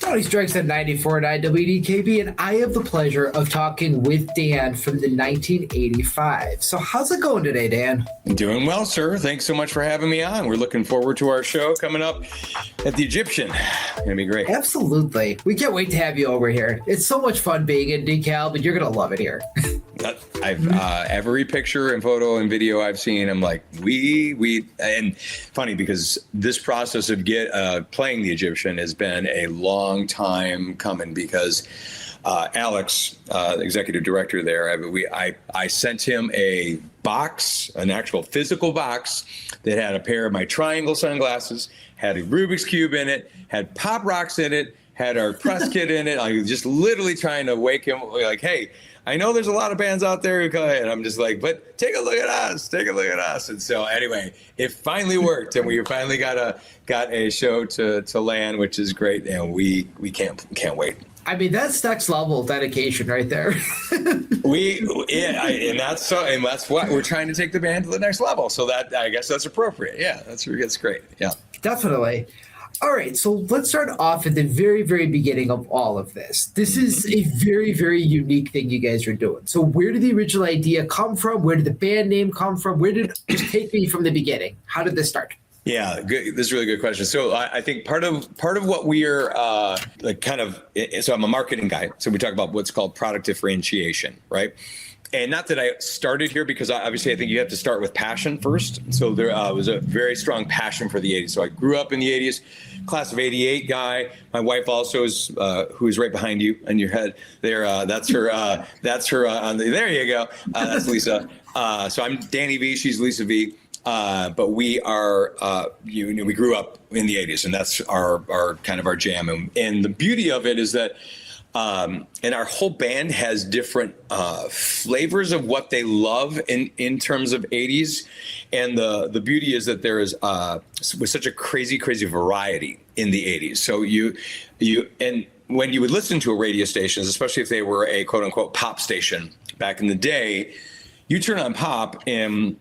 Tony Strikes at 94.9 WDKB, and I have the pleasure of talking with Dan from the 1985. So how's it going today, Dan? Doing well, sir. Thanks so much for having me on. We're looking forward to our show coming up at the Egyptian. Gonna be great. Absolutely. We can't wait to have you over here. It's so much fun being in DeKalb, but you're going to love it here. Every picture and photo and video I've seen, I'm like, and funny because this process of playing the Egyptian has been a long time coming because Alex, the executive director there, I sent him a box, an actual physical box that had a pair of my triangle sunglasses, had a Rubik's Cube in it, had Pop Rocks in it, had our press kit in it. I was just literally trying to wake him like, hey, I know there's a lot of bands out there, and I'm just like, but take a look at us. And so anyway, it finally worked, and we finally got a show to land, which is great, and we can't wait. I mean, that's next level dedication right there. And that's what we're trying to take the band to the next level. So that, I guess that's appropriate. Yeah, that's great. Yeah, definitely. All right, so let's start off at the very, very beginning of all of this. This is a very, very unique thing you guys are doing. So where did the original idea come from? Where did the band name come from? Just take me from the beginning. How did this start? Yeah, good. This is a really good question. So I think part of what we are so I'm a marketing guy. So we talk about what's called product differentiation, right? And not that I started here because obviously I think you have to start with passion first. So there was a very strong passion for the 80s. So I grew up in the 80s, class of 88 guy. My wife also is, who is right behind you on your head there. That's her there you go. That's Lisa. So I'm Danny V, she's Lisa V. But we are, we grew up in the 80s, and that's our kind of our jam. And the beauty of it is that, and our whole band has different flavors of what they love in terms of 80s. And the beauty is that there is with such a crazy variety in the 80s. So and when you would listen to a radio stations, especially if they were a quote unquote pop station back in the day, you turn on pop and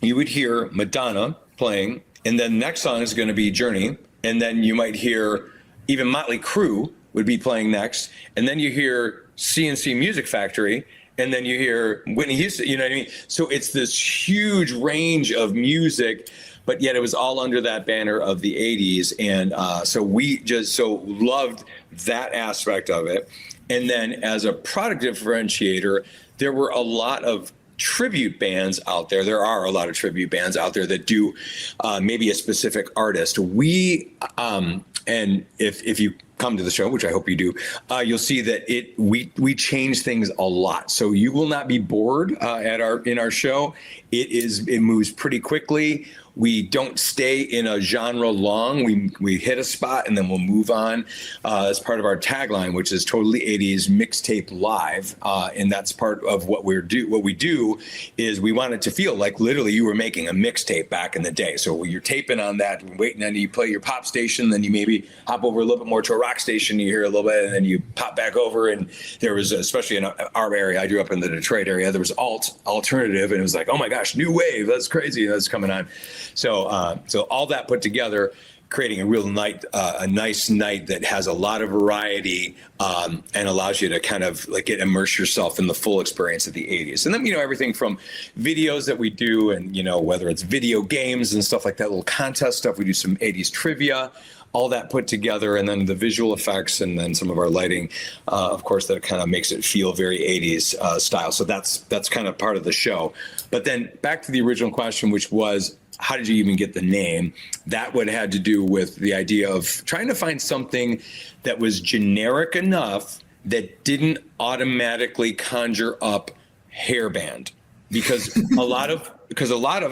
you would hear Madonna playing, and then the next song is going to be Journey, and then you might hear even Motley Crue would be playing next, and then you hear CNC Music Factory, and then you hear Whitney Houston, you know what I mean? So it's this huge range of music, but yet it was all under that banner of the 80s, and so we just so loved that aspect of it. And then as a product differentiator, there were a lot of tribute bands out there. There are a lot of tribute bands out there that do maybe a specific artist. We and if you come to the show, which I hope you do, you'll see that we change things a lot. So you will not be bored in our show. It moves pretty quickly. We don't stay in a genre long. We hit a spot and then we'll move on. As part of our tagline, which is totally 80s Mixtape Live, and that's part of what we do is we want it to feel like literally you were making a mixtape back in the day. So you're taping on that, waiting, and you play your pop station, then you maybe hop over a little bit more to a rock station, you hear a little bit, and then you pop back over. And there was, especially in our area, I grew up in the Detroit area, there was alternative, and it was like, oh my gosh, new wave, that's crazy, that's coming on. So all that put together, creating a real a nice night that has a lot of variety and allows you to kind of like immerse yourself in the full experience of the 80s. And then, everything from videos that we do and, whether it's video games and stuff like that, little contest stuff, we do some 80s trivia, all that put together, and then the visual effects and then some of our lighting, of course, that kind of makes it feel very 80s style. So that's kind of part of the show. But then back to the original question, which was, how did you even get the name? That would have had to do with the idea of trying to find something that was generic enough that didn't automatically conjure up hairband. Because a lot of,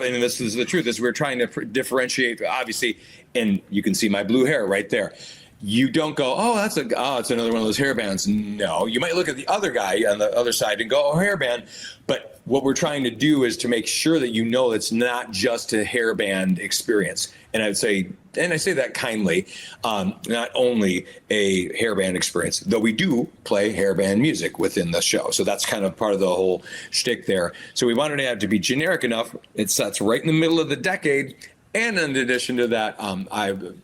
and this is the truth, is we're trying to differentiate, obviously, and you can see my blue hair right there. You don't go, it's another one of those hair bands. No, you might look at the other guy on the other side and go, hairband. But what we're trying to do is to make sure that it's not just a hairband experience. And I say that kindly, not only a hairband experience, though we do play hairband music within the show. So that's kind of part of the whole shtick there. So we wanted to have to be generic enough. It sets right in the middle of the decade. And in addition to that,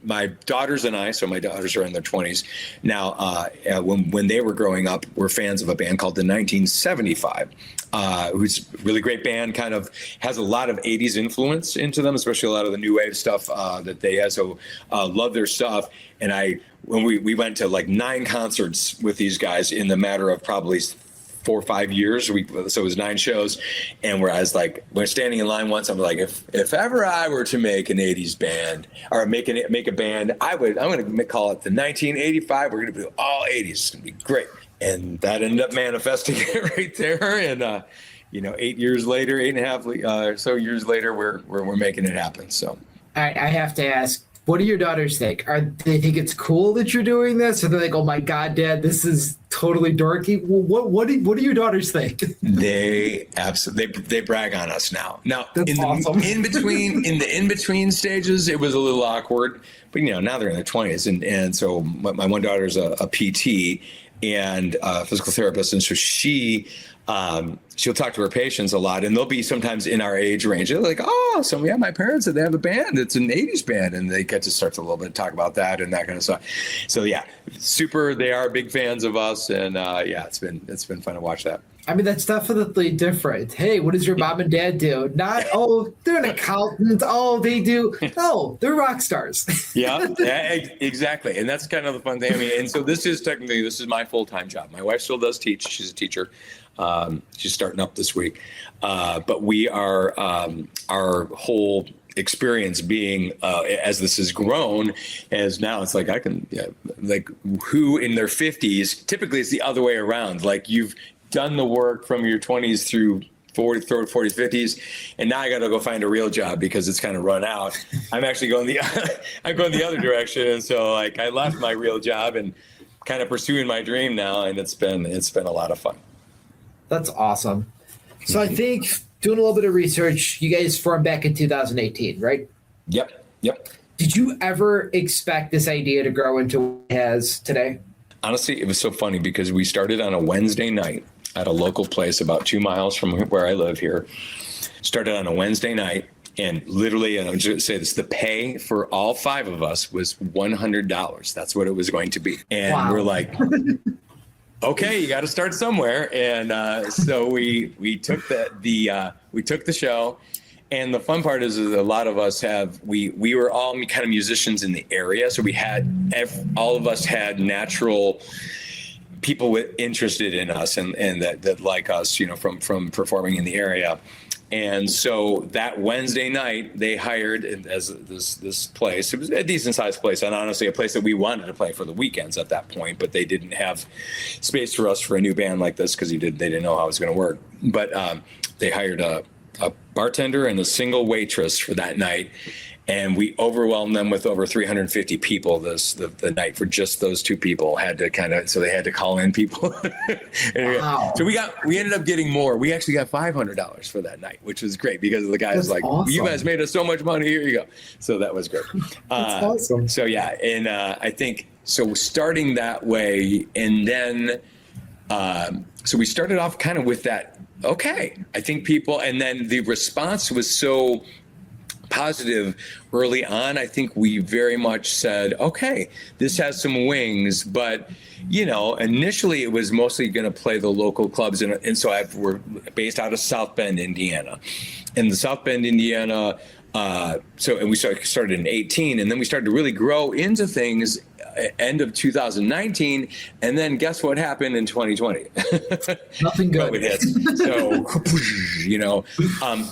my daughters and I, so my daughters are in their 20s now, when they were growing up, were fans of a band called the 1975, who's a really great band, kind of has a lot of 80s influence into them, especially a lot of the new wave stuff that they have. So love their stuff. And when we went to like 9 concerts with these guys in the matter of probably 4 or 5 years. So it was 9 shows. And whereas like we're standing in line once, I'm like, if ever I were to make an 80s band or make a band, I'm going to call it the 1985. We're going to do all 80s. It's going to be great. And that ended up manifesting it right there. And, 8 years later, 8.5 or so years later, we're making it happen. So I have to ask, what do your daughters think? They think it's cool that you're doing this? Or they're like, oh my God, Dad, this is totally dorky. Well, what do your daughters think? They absolutely, they brag on us now. Now, That's awesome. in between stages, it was a little awkward, but now they're in their 20s. And so my one daughter's a PT and a physical therapist. And so she'll talk to her patients a lot, and they'll be sometimes in our age range. They're like, oh, so yeah, my parents said they have a band. It's an 80s band. And they get to start to a little bit talk about that and that kind of stuff. So yeah, they are big fans of us. And it's been fun to watch that. I mean, that's definitely different. Hey, what does your mom and dad do? Not, they're an accountant. They do. They're rock stars. yeah, exactly. And that's kind of the fun thing. I mean, and so this is my full-time job. My wife still does teach. She's a teacher. She's starting up this week. But we are, our whole experience being, as this has grown, as now it's like who in their 50s, typically it's the other way around. Like you've done the work from your 20s through 40s, 50s, and now I got to go find a real job because it's kind of run out. I'm actually going the other direction. And so like I left my real job and kind of pursuing my dream now. And it's been a lot of fun. That's awesome. So I think doing a little bit of research, you guys formed back in 2018, right? Yep. Did you ever expect this idea to grow into what it has today? Honestly, it was so funny because we started on a Wednesday night at a local place about 2 miles from where I live here. Started on a Wednesday night, and literally, and I'll just say this, the pay for all 5 of us was $100. That's what it was going to be. And We're like, okay, you got to start somewhere. And so we took the show. And the fun part is a lot of us we were all kind of musicians in the area. So we had, all of us had natural people interested in us and that like us, from performing in the area. And so that Wednesday night, they hired as this place. It was a decent sized place, and honestly, a place that we wanted to play for the weekends at that point. But they didn't have space for us for a new band like this because they didn't know how it was going to work. But they hired a bartender and a single waitress for that night, and we overwhelmed them with over 350 people the night for just those 2 people. So they had to call in people. Wow. So we ended up getting more. We actually got $500 for that night, which was great because the guy was like, awesome. You guys made us so much money. Here you go. So that was great. That's awesome. So yeah, and I think so. Starting that way, and then so we started off kind of with that. Okay, I think people, and then the response was so positive early on. I think we very much said, okay, this has some wings, but initially it was mostly going to play the local clubs, and so we're based out of South Bend, Indiana, and the South Bend, Indiana. And we started in 2018, and then we started to really grow into things end of 2019, and then guess what happened in 2020? Nothing good. COVID hit. So,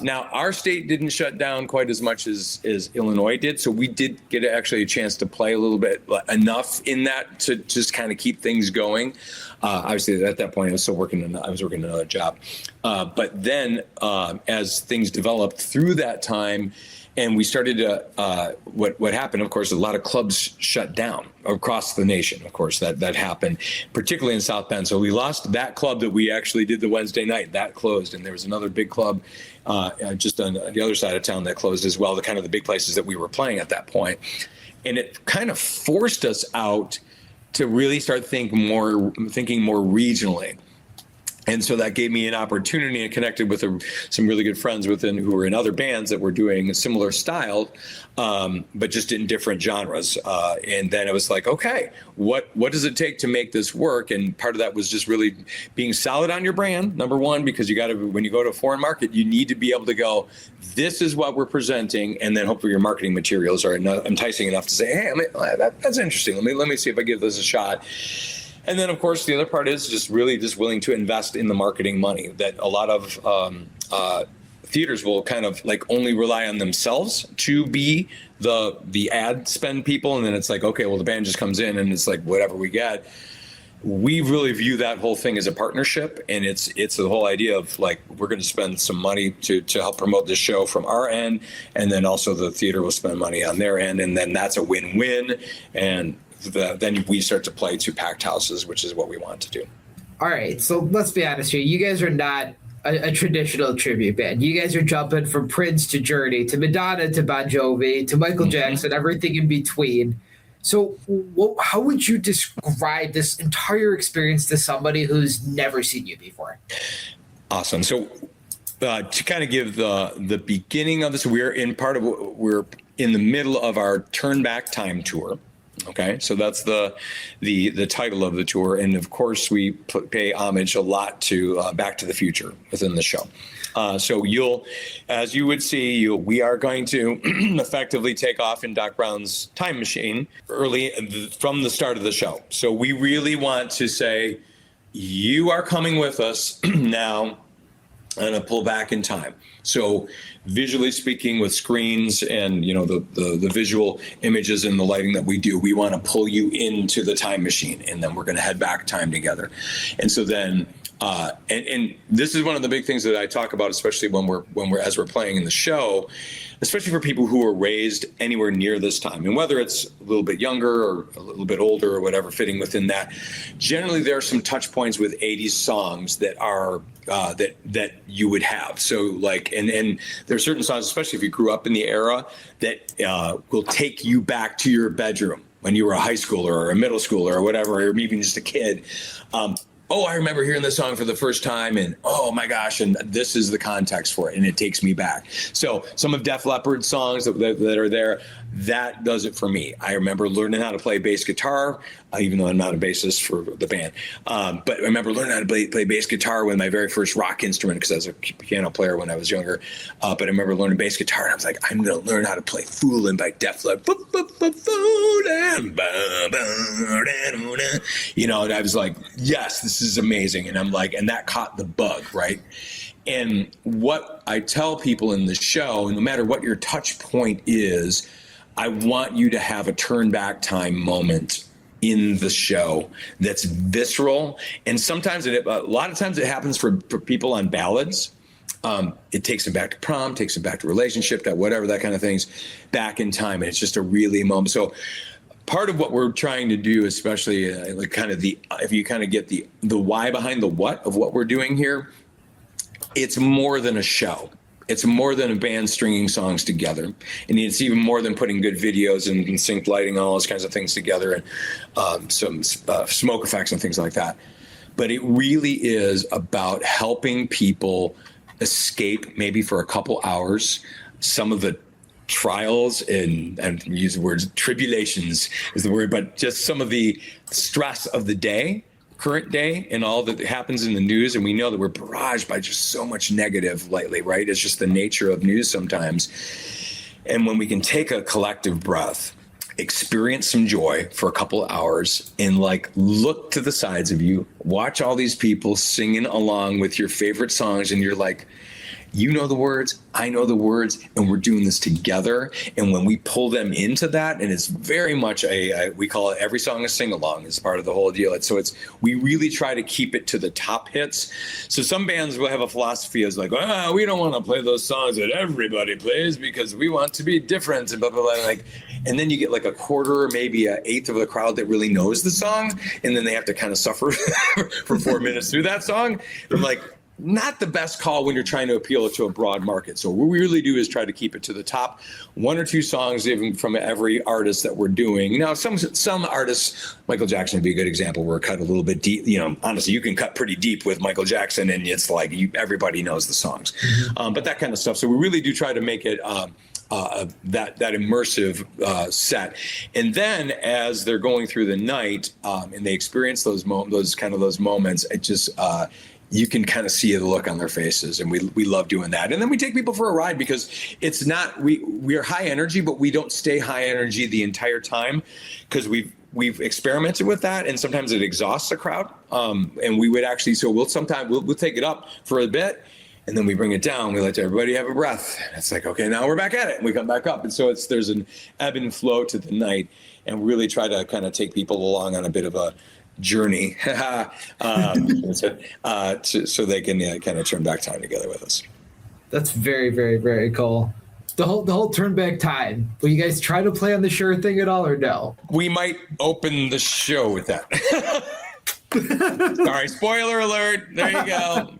now our state didn't shut down quite as much as Illinois did, so we did get actually a chance to play a little bit, enough in that to just kind of keep things going. Obviously, at that point, I was working another job. But then, as things developed through that time, and we started to, what happened, of course, a lot of clubs shut down across the nation. Of course, that happened, particularly in South Bend. So we lost that club that we actually did the Wednesday night. That closed, and there was another big club just on the other side of town that closed as well, the kind of the big places that we were playing at that point. And it kind of forced us out to really start thinking more regionally. And so that gave me an opportunity and connected with some really good friends who were in other bands that were doing a similar style, but just in different genres. And then it was like, okay, what does it take to make this work? And part of that was just really being solid on your brand, number one, because you got to, when you go to a foreign market, you need to be able to go, this is what we're presenting. And then hopefully your marketing materials are enticing enough to say, hey, that's interesting. Let me see if I give this a shot. And then, of course, the other part is just really just willing to invest in the marketing money that a lot of theaters will kind of like only rely on themselves to be the ad spend people. And then it's like, okay, well, the band just comes in and it's like whatever we get. We really view that whole thing as a partnership. And it's the whole idea of like, we're going to spend some money to help promote this show from our end. And then also the theater will spend money on their end. And then that's a win-win. And then we start to play to packed houses, which is what we want to do. All right, so let's be honest here. You guys are not a traditional tribute band. You guys are jumping from Prince to Journey to Madonna to Bon Jovi to Michael Jackson, everything in between. So how would you describe this entire experience to somebody who's never seen you before? Awesome. So to kind of give the beginning of this, we're in the middle of our Turn Back Time tour. Okay, so that's the title of the tour, and of course we pay homage a lot to Back to the Future within the show. So as you would see, we are going to effectively take off in Doc Brown's time machine early from the start of the show. So we really want to say, you are coming with us now. And a pull back in time. So visually speaking, with screens and the visual images and the lighting that we do, we want to pull you into the time machine, and then we're going to head back time together. And so then and this is one of the big things that I talk about, especially when we're as we're playing in the show, especially for people who are raised anywhere near this time, and whether it's a little bit younger or a little bit older or whatever, fitting within that. Generally, there are some touch points with 80s songs that are that you would have. So like, and there are certain songs, especially if you grew up in the era, that will take you back to your bedroom when you were a high schooler or a middle schooler or whatever, or even just a kid. I remember hearing this song for the first time, and oh my gosh, and this is the context for it, and it takes me back. So some of Def Leppard's songs that are there, that does it for me. I remember learning how to play bass guitar, even though I'm not a bassist for the band. But I remember learning how to play bass guitar with my very first rock instrument, because I was a piano player when I was younger. But I remember learning bass guitar, and I was like, I'm going to learn how to play Foolin' by Def Leppard. And I was like, yes, this is amazing. And I'm like, and that caught the bug, right? And what I tell people in the show, no matter what your touch point is, I want you to have a turn back time moment in the show that's visceral. And sometimes a lot of times it happens for people on ballads. It takes them back to prom, takes them back to relationship, that whatever, that kind of things, back in time. And it's just a really moment. So part of what we're trying to do, especially if you kind of get the why behind the what of what we're doing here, it's more than a show. It's more than a band stringing songs together. And it's even more than putting good videos and synced lighting and all those kinds of things together, and some smoke effects and things like that. But it really is about helping people escape, maybe for a couple hours, some of the trials and use the words tribulations is the word, but just some of the stress of the day, current day, and all that happens in the news. And we know that we're barraged by just so much negative lately, right? It's just the nature of news sometimes. And when we can take a collective breath, experience some joy for a couple of hours, and look to the sides of you, watch all these people singing along with your favorite songs, and you're like, you know the words, I know the words, and we're doing this together. And when we pull them into that, and it's very much we call it every song a sing-along is part of the whole deal. We really try to keep it to the top hits. So some bands will have a philosophy as like, we don't want to play those songs that everybody plays because we want to be different and blah, blah, blah. And then you get like a quarter or maybe an eighth of the crowd that really knows the song. And then they have to kind of suffer for 4 minutes through that song. I'm like, not the best call when you're trying to appeal to a broad market. So what we really do is try to keep it to the top 1 or 2 songs, even from every artist that we're doing. Now, some artists, Michael Jackson would be a good example, where cut a little bit deep. Honestly, you can cut pretty deep with Michael Jackson, and it's like everybody knows the songs. But that kind of stuff. So we really do try to make it that immersive set. And then as they're going through the night and they experience those moments, it just you can kind of see the look on their faces, and we love doing that. And then we take people for a ride, because it's not we are high energy, but we don't stay high energy the entire time, because we've experimented with that, and sometimes it exhausts the crowd. And we would actually, so we'll take it up for a bit, and then we bring it down. We let everybody have a breath. It's like, okay, now we're back at it, and we come back up. And so there's an ebb and flow to the night, and really try to kind of take people along on a bit of a journey so they can kind of turn back time together with us. That's very, very, very cool. The whole turn back time. Will you guys try to play on the Sure thing at all, or no? We might open the show with that. Sorry, spoiler alert. There you go.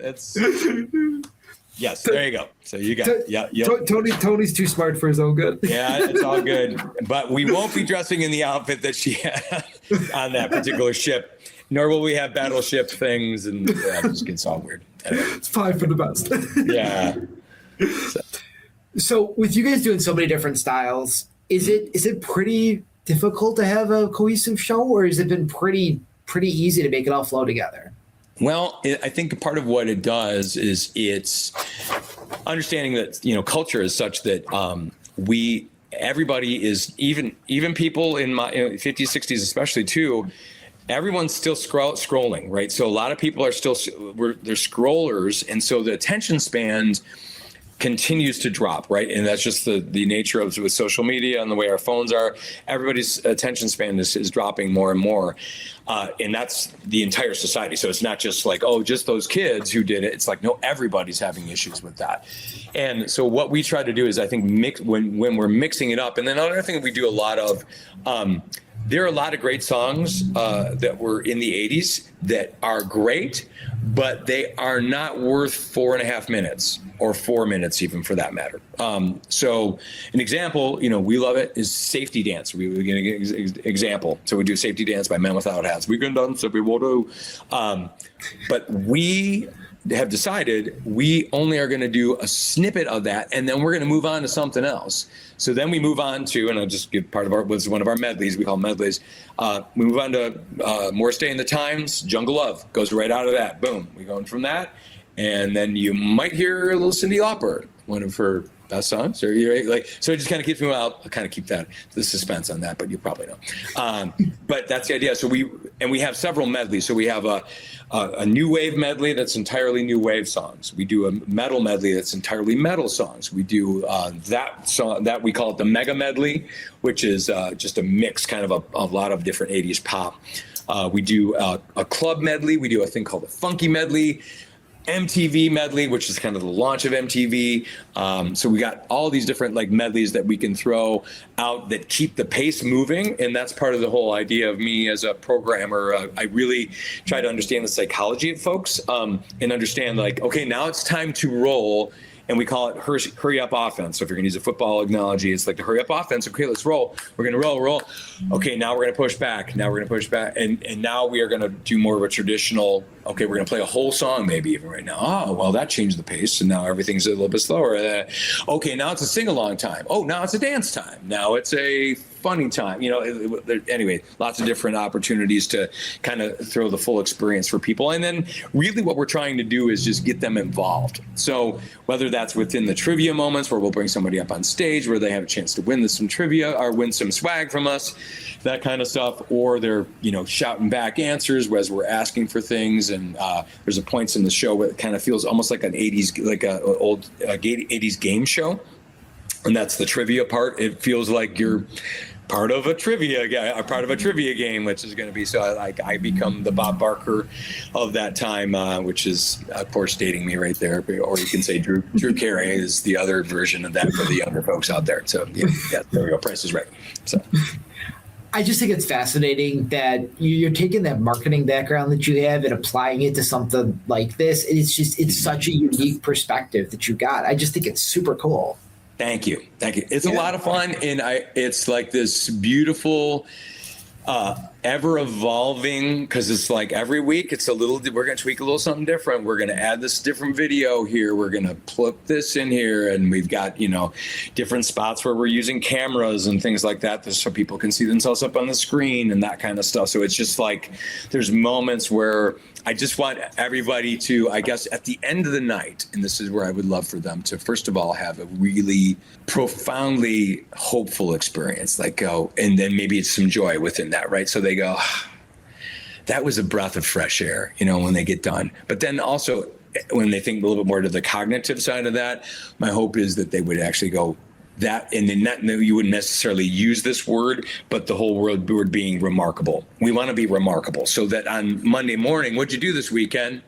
Yes, there you go. So you got Tony's too smart for his own good. Yeah, it's all good. But we won't be dressing in the outfit that she had on that particular ship, nor will we have battleship things, and it just gets all weird. Anyway. It's probably for the best. Yeah. So with you guys doing so many different styles, is it pretty difficult to have a cohesive show, or has it been pretty easy to make it all flow together? Well, I think part of what it does is it's understanding that, culture is such that everybody is, even people in my 50s, 60s, especially too, everyone's still scrolling, right? So a lot of people are they're scrollers. And so the attention spans continues to drop, right? And that's just the nature of with social media and the way our phones are. Everybody's attention span is dropping more and more. And that's the entire society. So it's not just like, just those kids who did it. It's like, no, everybody's having issues with that. And so what we try to do is, I think, mix when we're mixing it up. And then another thing we do a lot of, there are a lot of great songs that were in the 80s that are great, but they are not worth 4.5 minutes or 4 minutes, even, for that matter. So an example, we love it, is Safety Dance. We get an example. So we do Safety Dance by Men Without Hats. We can dance if we want to. But we have decided we only are going to do a snippet of that, and then we're going to move on to something else. So then we move on to, and I'll just give was one of our medleys. We call medleys. We move on to More Stay in the Times. Jungle Love goes right out of that. Boom. We go in from that. And then you might hear a little Cyndi Lauper, one of her best songs. Or so it just kind of keeps me out. I'll kind of keep the suspense on that, but you probably know. But that's the idea. So we have several medleys. So we have a new wave medley that's entirely new wave songs. We do a metal medley that's entirely metal songs. We do that song that we call it the mega medley, which is just a mix, kind of a lot of different 80s pop. We do a club medley. We do a thing called the funky medley. MTV medley, which is kind of the launch of MTV. So we got all these different medleys that we can throw out that keep the pace moving. And that's part of the whole idea of me as a programmer. I really try to understand the psychology of folks and understand okay, now it's time to roll. And we call it hurry up offense. So if you're going to use a football analogy, it's like the hurry up offense. Okay, let's roll. We're going to roll. Okay, now we're going to push back. And now we are going to do more of a traditional, okay, we're going to play a whole song maybe even right now. Oh, well, that changed the pace. And now everything's a little bit slower. Okay, now it's a sing-along time. Oh, now it's a dance time. Now it's a funny time. Anyway, lots of different opportunities to kind of throw the full experience for people. And then really what we're trying to do is just get them involved. So whether that's within the trivia moments where we'll bring somebody up on stage where they have a chance to win some trivia or win some swag from us, that kind of stuff, or they're, shouting back answers as we're asking for things. And there's a points in the show where it kind of feels almost like an 80s, like an old 80s game show. And that's the trivia part. It feels like you're part of a trivia game, which is going to be I become the Bob Barker of that time, which is of course dating me right there. Or you can say Drew Carey is the other version of that for the younger folks out there. So yeah, there we go. Price is Right. So I just think it's fascinating that you're taking that marketing background that you have and applying it to something like this. And it's such a unique perspective that you got. I just think it's super cool. Thank you. It's a lot of fun. And it's like this beautiful, ever evolving, because it's like every week we're going to tweak a little something different. We're going to add this different video here. We're going to put this in here. And we've got, different spots where we're using cameras and things like that so people can see themselves up on the screen and that kind of stuff. So it's just like there's moments where I just want everybody to, I guess, at the end of the night, and this is where I would love for them to, first of all, have a really profoundly hopeful experience, like go, and then maybe it's some joy within that, right? So they go, that was a breath of fresh air, when they get done. But then also when they think a little bit more to the cognitive side of that, my hope is that they would actually go, that, and then not, you wouldn't necessarily use this word, but the whole word being remarkable. We want to be remarkable so that on Monday morning, what'd you do this weekend?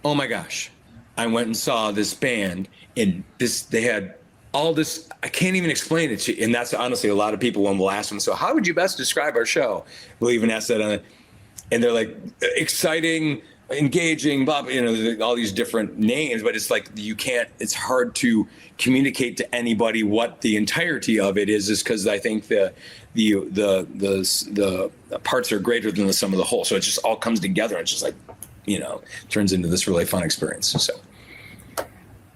Oh my gosh, I went and saw this band, and they had all this, I can't even explain it to you. And that's honestly a lot of people when we'll ask them, so how would you best describe our show? We'll even ask that and they're like, exciting, engaging, blah, all these different names, but it's like it's hard to communicate to anybody what the entirety of it is because I think the parts are greater than the sum of the whole. So it just all comes together. And it's just like, turns into this really fun experience.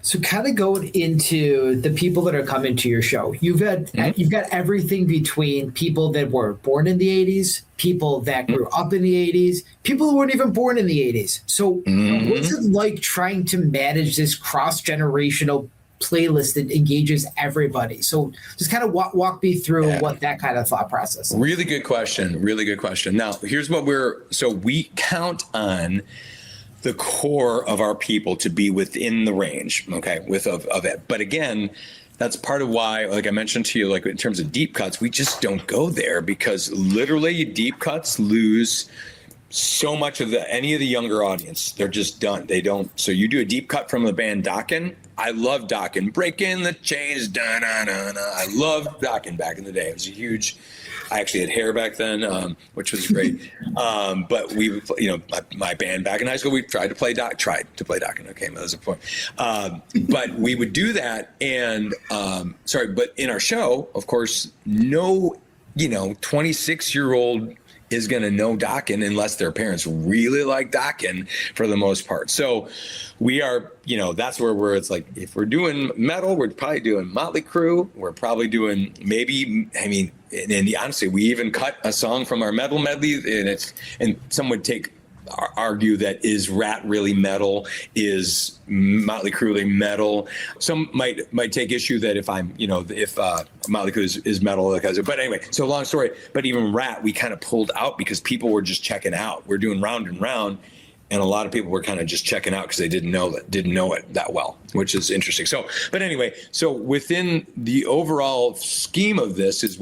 So kind of going into the people that are coming to your show, you've got everything between people that were born in the 80s, people that grew up in the 80s, people who weren't even born in the 80s. So what's it like trying to manage this cross-generational playlist that engages everybody? So just kind of walk me through what that kind of thought process is. Really good question. Now, here's what we count on the core of our people to be within the range, okay, of it. But again, that's part of why, like I mentioned to you, like in terms of deep cuts, we just don't go there because literally deep cuts lose so much of any of the younger audience. They're just done. They don't. So you do a deep cut from the band Dokken. I love Dokken. Breaking the chains, da-na-na-na. I loved Dokken back in the day. It was a huge. I actually had hair back then, which was great. But we, my band back in high school, we tried to play Dokken. Okay, that was a point. But we would do that, and but in our show, of course, no, 26-year-old is going to know Dokken unless their parents really like Dokken for the most part. So we are, that's where it's like, if we're doing metal, we're probably doing Motley Crue. We're probably doing and honestly, we even cut a song from our metal medley, and some would argue that is Rat really metal, is Motley Crue really metal. Some might take issue that if Motley Crue is metal, but anyway, so long story, but even Rat we kind of pulled out because people were just checking out. We're doing Round and Round, and a lot of people were kind of just checking out because they didn't know it that well, which is interesting. So, but anyway, so within the overall scheme of this is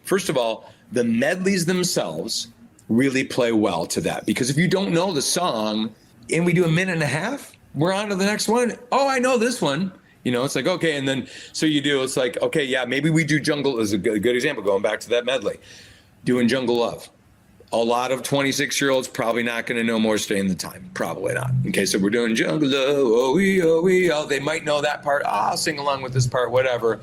first of all, the medleys themselves really play well to that, because if you don't know the song and we do a minute and a half, we're on to the next one. Oh, I know this one. It's like, okay. And then, so it's like, okay, yeah, maybe we do Jungle is a good example, going back to that medley, doing Jungle Love. A lot of 26-year-olds probably not going to know More Stay in the Time. Probably not. Okay, so we're doing Jungle Love, oh, we, oh. They might know that part. I'll sing along with this part, whatever.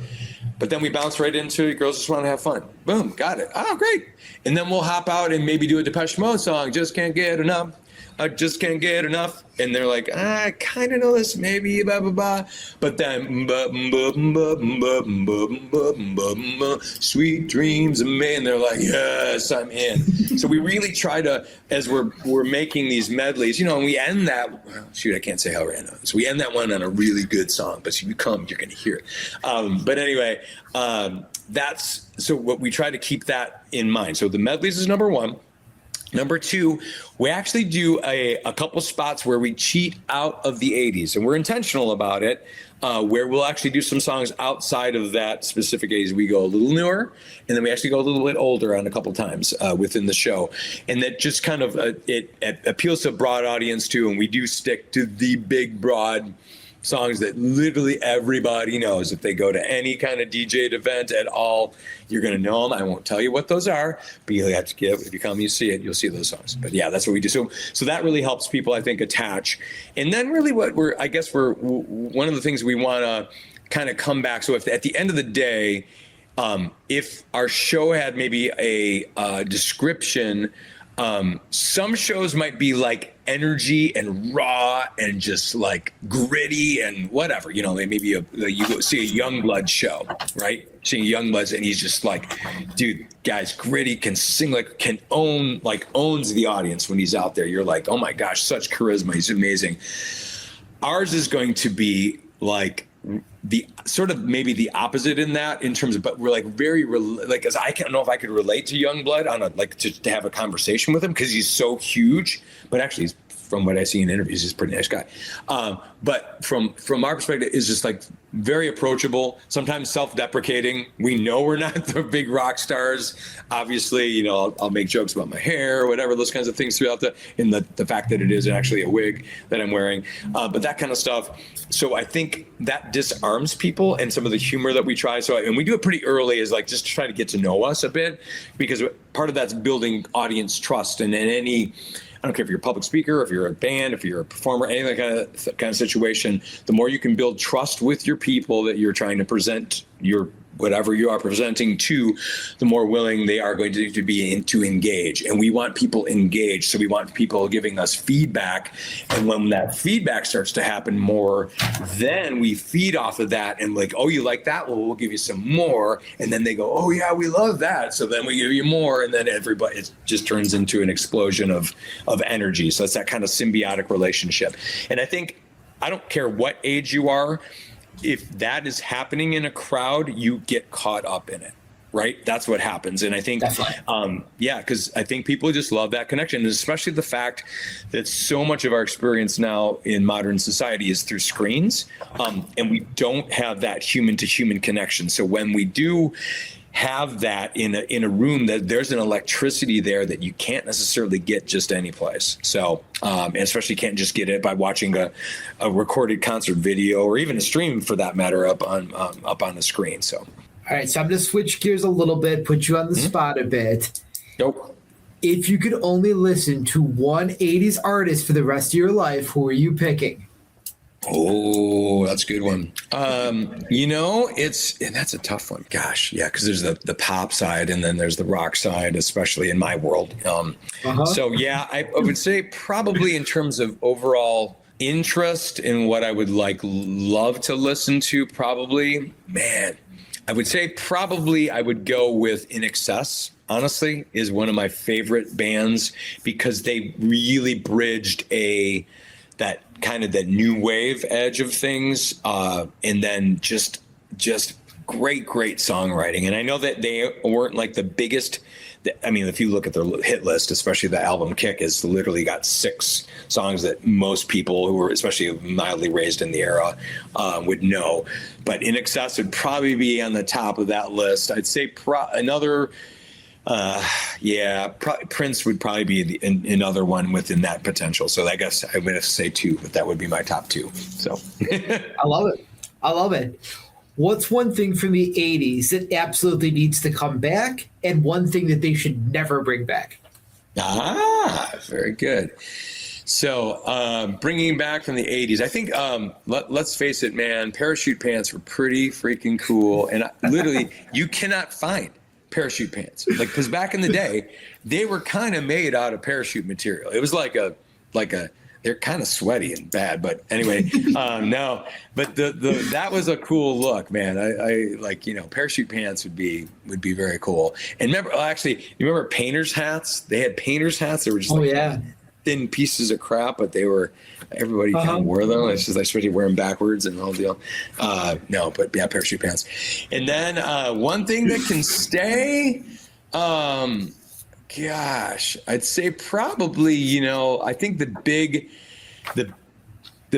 But then we bounce right into Girls Just Want to Have Fun. Boom, got it. Oh, great. And then we'll hop out and maybe do a Depeche Mode song, Just Can't Get Enough. I just can't get enough. And they're like, I kind of know this, maybe, blah, blah, blah. But then, sweet dreams of me. And they're like, yes, I'm in. So we really try to, as we're making these medleys, and we end that, I can't say how we end it. So we end that one on a really good song. But if you come, you're going to hear it. But anyway, so what we try to keep that in mind. So the medleys is number one. Number two, we actually do a couple spots where we cheat out of the 80s, and we're intentional about it, where we'll actually do some songs outside of that specific 80s. We go a little newer, and then we actually go a little bit older on a couple times within the show. And that just kind of, it appeals to a broad audience too, and we do stick to the big, broad songs that literally everybody knows. If they go to any kind of DJ event at all, you're going to know them. I won't tell you what those are, but you have to give. If you come, you see it, you'll see those songs. But yeah, that's what we do. So that really helps people, I think, attach. And then really what we're one of the things we want to kind of come back. So if at the end of the day, if our show had maybe a description, some shows might be like energy and raw and just like gritty and whatever, maybe you go see a Youngblood show, right? Seeing Youngblood and he's just like, dude, guys, gritty, can sing, owns the audience when he's out there. You're like, oh my gosh, such charisma. He's amazing. Ours is going to be like the sort of maybe the opposite in that, in terms of, but we're like very as I don't know if I could relate to Youngblood on to have a conversation with him because he's so huge, but actually he's, from what I see in interviews, he's a pretty nice guy. But from our perspective, is just like very approachable, sometimes self-deprecating. We know we're not the big rock stars. Obviously, I'll make jokes about my hair or whatever, those kinds of things throughout the fact that it is actually a wig that I'm wearing, but that kind of stuff. So I think that disarms people, and some of the humor that we try. And we do it pretty early, is like just to try to get to know us a bit, because part of that's building audience trust. And in any, I don't care if you're a public speaker, if you're a band, if you're a performer, any kind of situation, the more you can build trust with your people that you're trying to present whatever you are presenting to, the more willing they are going to be to engage. And we want people engaged. So we want people giving us feedback. And when that feedback starts to happen more, then we feed off of that and like, oh, you like that? Well, we'll give you some more. And then they go, oh yeah, we love that. So then we give you more. And then it just turns into an explosion of energy. So it's that kind of symbiotic relationship. And I think, I don't care what age you are, if that is happening in a crowd, you get caught up in it, right? That's what happens. And I think, because I think people just love that connection, and especially the fact that so much of our experience now in modern society is through screens, and we don't have that human to human connection. So when we do have that in a room, that there's an electricity there that you can't necessarily get just any place. So, and especially can't just get it by watching a recorded concert video, or even a stream for that matter, up on the screen. So, all right. So I'm going to switch gears a little bit, put you on the spot a bit. Nope. If you could only listen to one 80s artist for the rest of your life, who are you picking? Oh, that's a good one. That's a tough one. Gosh, yeah, because there's the pop side and then there's the rock side, especially in my world. So yeah, I would say probably in terms of overall interest in what I would love to listen to, probably, I would say probably I would go with In Excess. Honestly, is one of my favorite bands, because they really bridged that kind of that new wave edge of things, and then just great songwriting. And I know that they weren't like the biggest. I mean, if you look at their hit list, especially the album Kick, has literally got 6 songs that most people who were especially mildly raised in the era would know. But In Excess would probably be on the top of that list. I'd say another. Prince would probably be another one within that potential. So I guess I would have to say 2, but that would be my top 2. So I love it. What's one thing from the 80s that absolutely needs to come back, and one thing that they should never bring back? Very good. So bringing back from the 80s, I think, let's face it, man, parachute pants were pretty freaking cool. And literally, you cannot find parachute pants, because back in the day they were kind of made out of parachute material. It was like a they're kind of sweaty and bad, but anyway, no, but that was a cool look, man. I parachute pants would be very cool. And you remember painters hats? They had painters hats. They were just thin pieces of crap, but everybody kind of wore them. It's just especially wear them backwards and the whole deal. Parachute pants. And then one thing that can stay, I'd say probably, I think the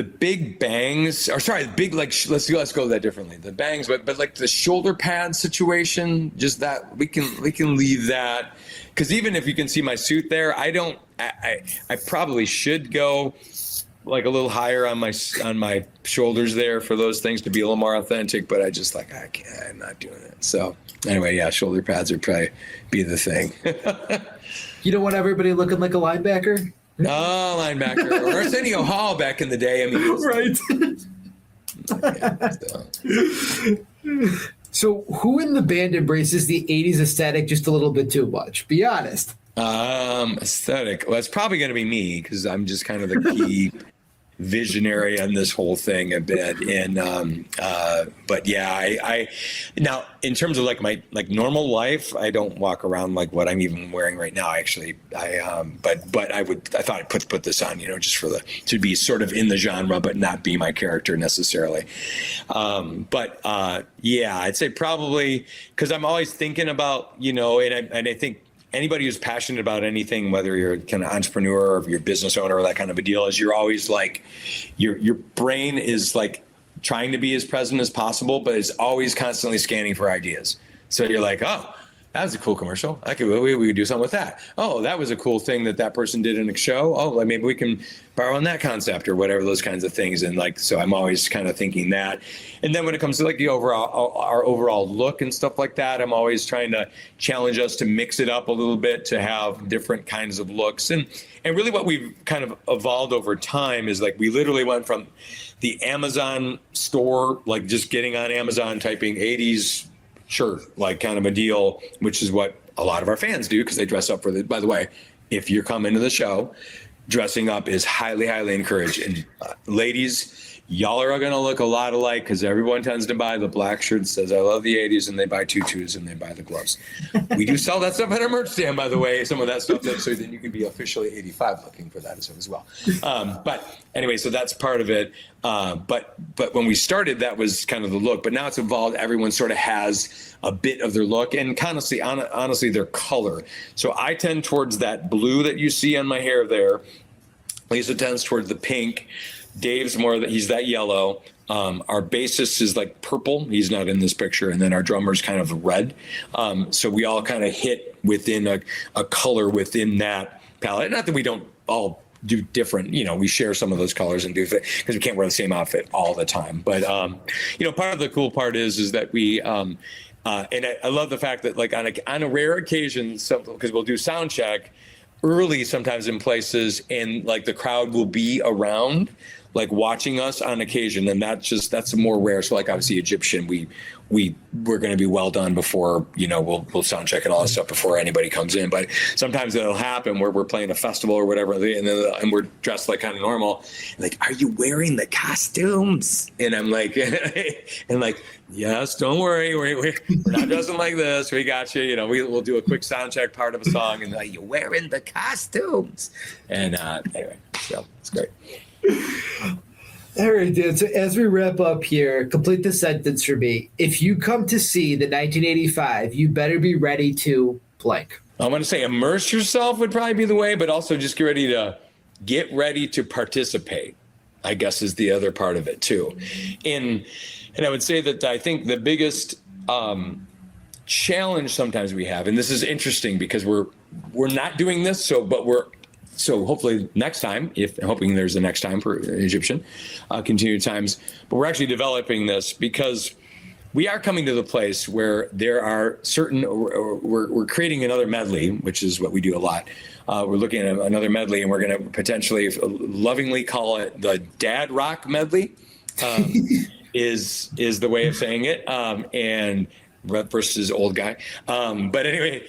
big bangs, or sorry, the big, let's go that differently. The bangs, but like the shoulder pad situation, just that we can leave that, because even if you can see my suit there, I probably should go like a little higher on my shoulders there for those things to be a little more authentic, but I just like, I'm not doing it. So anyway, yeah, shoulder pads would probably be the thing. You don't want everybody looking like a linebacker? Oh, linebacker. Or Arsenio Hall back in the day. I mean, right. So who in the band embraces the 80s aesthetic just a little bit too much? Be honest. Aesthetic. Well, it's probably going to be me because I'm just kind of the key visionary on this whole thing a bit. And but yeah, I now in terms of like my normal life, I don't walk around like what I'm even wearing right now. Actually, but I thought I'd put this on, just for to be sort of in the genre, but not be my character necessarily. Yeah, I'd say probably because I'm always thinking about, and I think anybody who's passionate about anything, whether you're kind of entrepreneur or if you're a business owner or that kind of a deal, is you're always like, your brain is like trying to be as present as possible, but it's always constantly scanning for ideas. So you're like, oh, that was a cool commercial. We could do something with that. Oh, that was a cool thing that person did in a show. Oh, like maybe we can borrow on that concept or whatever, those kinds of things. And like, so I'm always kind of thinking that. And then when it comes to like our overall look and stuff like that, I'm always trying to challenge us to mix it up a little bit, to have different kinds of looks. And really what we've kind of evolved over time is like, we literally went from the Amazon store, like just getting on Amazon, typing 80s shirt, like kind of a deal, which is what a lot of our fans do because they dress up for by the way, if you're coming to the show, dressing up is highly, highly encouraged. And ladies, y'all are going to look a lot alike because everyone tends to buy the black shirt that says, I love the 80s, and they buy tutus and they buy the gloves. We do sell that stuff at our merch stand, by the way, some of that stuff, so then you can be officially 85 looking for that as well. But anyway, so that's part of it. But when we started, that was kind of the look. But now it's evolved. Everyone sort of has a bit of their look and honestly, their color. So I tend towards that blue that you see on my hair there. Lisa tends towards the pink. Dave's he's that yellow. Our bassist is like purple. He's not in this picture. And then our drummer's kind of red. So we all kind of hit within a color within that palette. Not that we don't all do different, we share some of those colors and do it because we can't wear the same outfit all the time. But, part of the cool part is that we, and I love the fact that like on a rare occasion, because we'll do sound check early sometimes in places and like the crowd will be around like watching us on occasion, and that's more rare. So like obviously Egyptian, we're going to be well done before we'll sound check and all that stuff before anybody comes in. But sometimes it'll happen where we're playing a festival or whatever, and we're dressed like kind of normal. Like, are you wearing the costumes? And I'm like, yes, don't worry, we're not dressing like this. We got you. We'll do a quick sound check part of a song, and like, you're wearing the costumes. And anyway, so it's great. All right, Dan. So as we wrap up here, complete the sentence for me. If you come to see the 1985, you better be ready to blank. I want to say immerse yourself would probably be the way, but also just get ready to participate, I guess, is the other part of it too. And I would say that I think the biggest challenge sometimes we have, and this is interesting because we're not doing this, so hopefully next time, hoping there's a next time for Egyptian, continued times, but we're actually developing this because we are coming to the place where there are we're creating another medley, which is what we do a lot. We're looking at another medley, and we're going to potentially lovingly call it the Dad Rock Medley, is the way of saying it. And versus old guy. But anyway,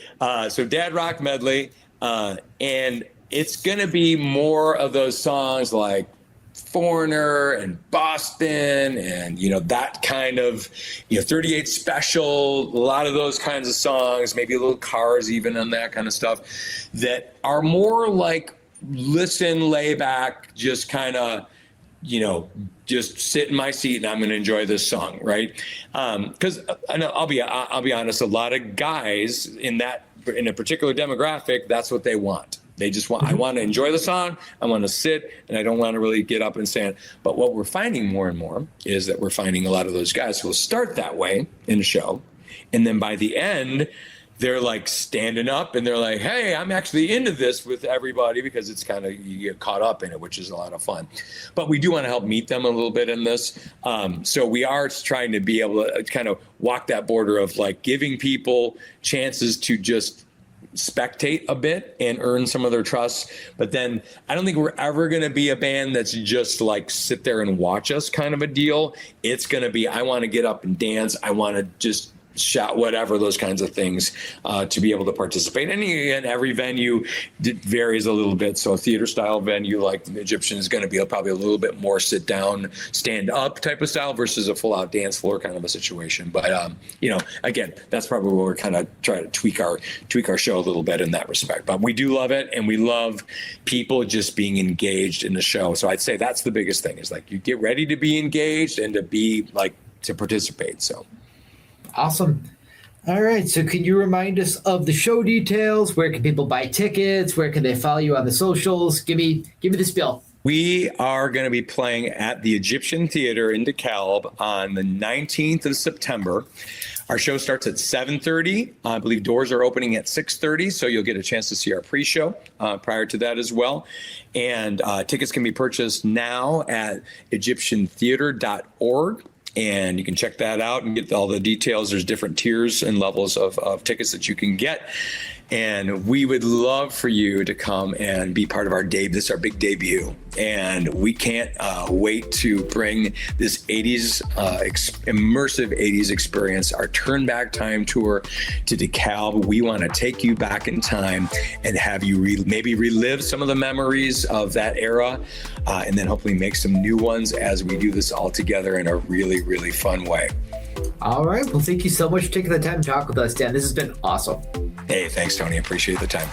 so Dad Rock Medley, and it's going to be more of those songs like Foreigner and Boston and, that kind of, 38 Special, a lot of those kinds of songs, maybe a little Cars even on that kind of stuff that are more like listen, lay back, just kind of, just sit in my seat and I'm going to enjoy this song. Right. Cause I'll be honest, a lot of guys in a particular demographic, that's what they want. They just want, I want to enjoy the song. I want to sit and I don't want to really get up and stand. But what we're finding more and more is that we're finding a lot of those guys who will start that way in a show. And then by the end, they're like standing up and they're like, hey, I'm actually into this with everybody, because it's kind of, you get caught up in it, which is a lot of fun. But we do want to help meet them a little bit in this. So we are trying to be able to kind of walk that border of like giving people chances to just spectate a bit and earn some of their trust. But then I don't think we're ever going to be a band that's just like sit there and watch us kind of a deal. It's going to be, I want to get up and dance. I want to just shout, whatever, those kinds of things, to be able to participate. And again, every venue varies a little bit. So a theater style venue like the Egyptian is going to be probably a little bit more sit down, stand up type of style versus a full out dance floor kind of a situation. But, again, that's probably where we're kind of trying to tweak our show a little bit in that respect. But we do love it. And we love people just being engaged in the show. So I'd say that's the biggest thing, is like you get ready to be engaged and to be like to participate. So. Awesome. All right. So can you remind us of the show details? Where can people buy tickets? Where can they follow you on the socials? Give me the spiel. We are going to be playing at the Egyptian Theater in DeKalb on the 19th of September. Our show starts at 7:30. I believe doors are opening at 6:30, so you'll get a chance to see our pre-show prior to that as well. And tickets can be purchased now at egyptiantheater.org. And you can check that out and get all the details. There's different tiers and levels of tickets that you can get. And we would love for you to come and be part of our day. This is our big debut. And we can't wait to bring this 80s, immersive 80s experience, our Turn Back Time tour to DeKalb. We want to take you back in time and have you maybe relive some of the memories of that era, and then hopefully make some new ones as we do this all together in a really, really fun way. All right. Well, thank you so much for taking the time to talk with us, Dan. This has been awesome. Hey, thanks, Tony. Appreciate the time.